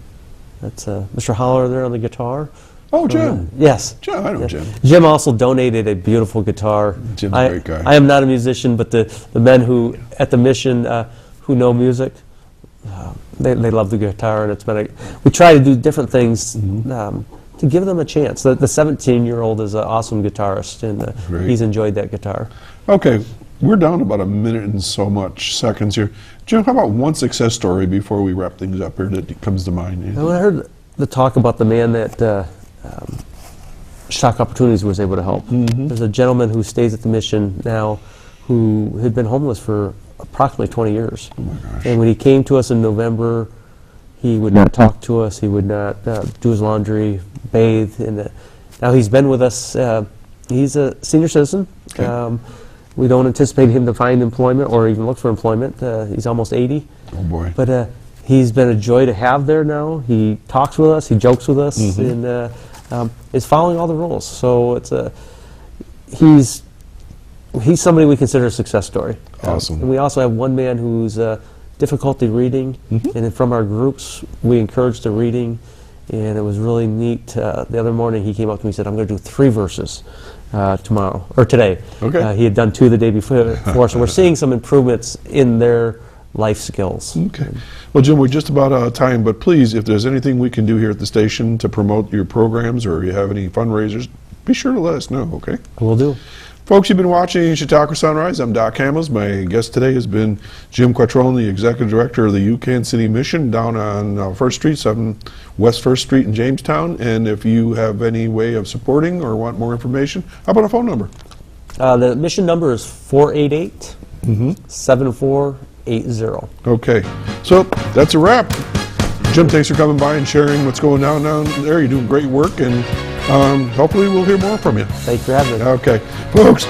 that's Mr. Holler there on the guitar. Oh, Jim. Yes. Jim, I know Yeah. Jim. Jim also donated a beautiful guitar. Jim's a great guy. I am not a musician, but the men who at the mission who know music, they love the guitar, and it's been we try to do different things to give them a chance. The 17-year-old is an awesome guitarist, and Great. he's enjoyed that guitar. Okay, we're down about a minute and so much seconds here. Jim, how about one success story before we wrap things up here that comes to mind? And when I heard the talk about the man that Shock Opportunities was able to help, there's a gentleman who stays at the mission now who had been homeless for approximately 20 years. Oh my gosh. And when he came to us in November, he would not talk to us, he would not do his laundry, bathe, and now he's been with us. He's a senior citizen. Okay. We don't anticipate him to find employment or even look for employment. He's almost 80. Oh boy. But he's been a joy to have there now. He talks with us, he jokes with us, and is following all the rules. So he's somebody we consider a success story. Awesome. And we also have one man who's difficulty reading, and then from our groups we encourage the reading, and it was really neat. The other morning he came up to me and said, "I'm going to do 3 verses tomorrow or today." Okay. He had done 2 the day before, so we're seeing some improvements in their life skills. Okay. Well, Jim, we're just about out of time, but please, if there's anything we can do here at the station to promote your programs or you have any fundraisers, be sure to let us know, okay? We'll do. Folks, you've been watching Chautauqua Sunrise. I'm Doc Hamels. My guest today has been Jim Quattrone, the Executive Director of the UCAN City Mission down on 1st Street, 7 West 1st Street in Jamestown. And if you have any way of supporting or want more information, how about a phone number? The mission number is 488-7480. Okay, so that's a wrap. Jim, thanks for coming by and sharing what's going on down there. You're doing great work, and hopefully we'll hear more from you. Thanks for having me. Okay. Folks,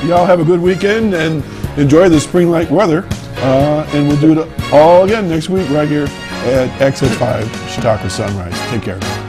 y'all have a good weekend and enjoy the spring-like weather. And we'll do it all again next week right here at Exit 5, Chautauqua Sunrise. Take care.